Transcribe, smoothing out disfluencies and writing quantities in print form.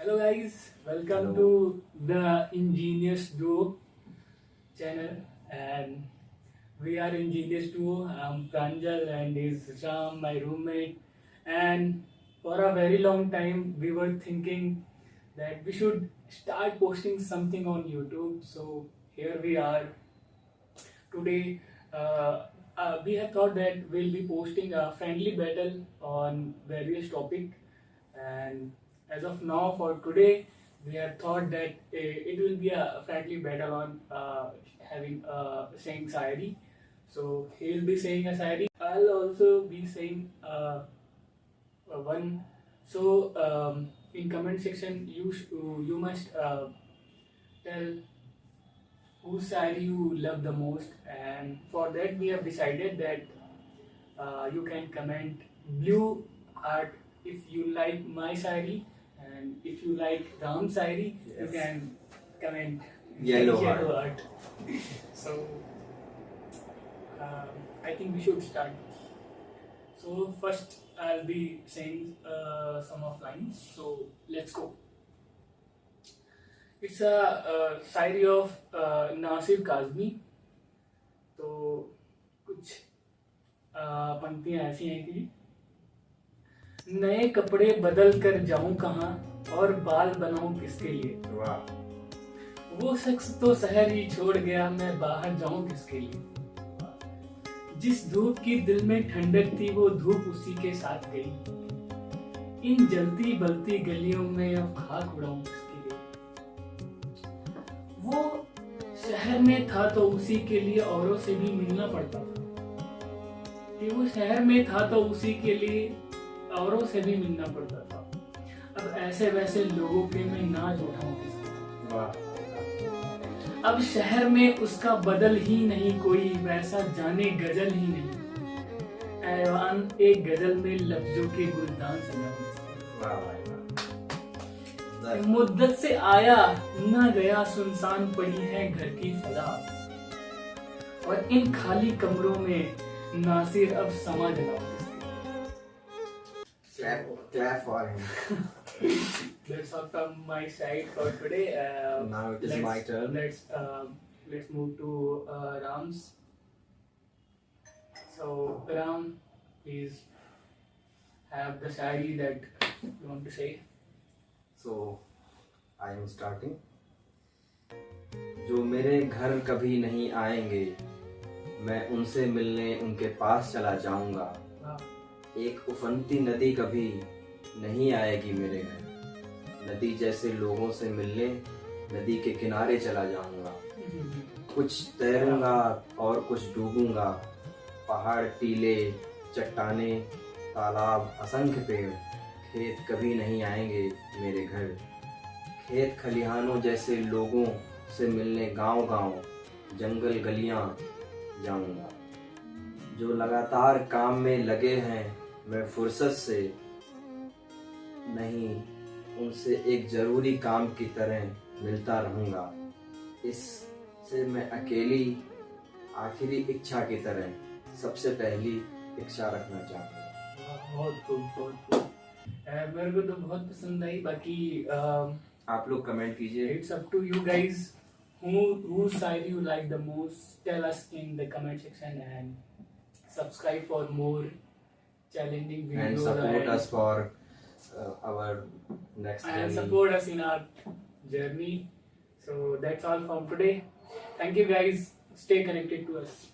Hello guys, welcome to the Ingenious Duo channel, and we are Ingenious Duo. I'm Pranjal and is Ram, my roommate. And for a very long time, we were thinking that we should start posting something on YouTube. So here we are today. We have thought that we'll be posting a friendly battle on various topic, and as of now for today we have thought that it will be a friendly battle on having saying Sayari. So he will be saying a Sayari. I'll also be saying one. So in comment section you must tell whose Sayari you love the most, and for that we have decided that you can comment blue heart if you like my Sayari, and if you like Ram Sayari, you can comment Yellow heart. So I think we should start. So first I'll be saying some of lines. So let's go. It's a Shayari of Nasir Kazmi. तो कुछ पंक्तियां ऐसी हैं कि नए कपड़े बदल कर जाऊं कहाँ और बाल बनाऊं किसके लिए. वाह. वो शख्स तो शहर ही छोड़ गया, मैं बाहर जाऊं किसके लिए. जिस धूप की दिल में ठंडक थी वो धूप उसी के साथ गई. इन जलती बलती गलियों में अब खाक उड़ाऊं किसके लिए. वो शहर में था तो उसी के लिए औरों से भी मिलना पड़ता था. कि वो शहर में था तो उसी के लिए औरों से भी मिलना पड़ता था. अब ऐसे वैसे लोगों के मैं नाच उठाऊं किसके. वाह. अब शहर में उसका बदल ही नहीं कोई, वैसा जाने गजल ही नहीं. ऐवान एक गजल में लफ्जों के गुलदान सजा किसके. वाह वाह. मुद्दत से आया न गया, सुनसान पड़ी है घर की फजा. और इन खाली कमरों में नासिर अब समा जला. Clap for him. That's all from my side for today. Now it is my turn. Let's move to Ram's. So Ram, please have the shayari that you want to say. So I am starting. जो मेरे घर कभी नहीं आएंगे, मैं उनसे मिलने उनके पास चला जाऊंगा. एक उफनती नदी कभी नहीं आएगी मेरे घर. नदी जैसे लोगों से मिलने नदी के किनारे चला जाऊंगा. कुछ तैरूंगा और कुछ डूबूंगा. पहाड़, टीले, चट्टाने, तालाब, असंख्य पेड़. खेत कभी नहीं आएंगे मेरे घर. खेत खलिहानों जैसे लोगों से मिलने गांव गांव, जंगल गलियां जाऊंगा. जो लगातार काम में लगे हैं, मैं फुर्सत से नहीं उनसे एक जरूरी काम की तरह मिलता रहूंगा. इससे मैं अकेली आखिरी इच्छा की तरह सबसे पहली इच्छा रखना चाहता हूँ. बहुत खूब, बहुत खूब. मेरे को तो बहुत पसंद आई. बाकी आप लोग कमेंट कीजिए. it's up to you guys. Whose side you like the most? Tell us in the comment section, and subscribe for more challenging videos. And support us for our next journey. And support us in our journey. So that's all from today. Thank you guys. Stay connected to us.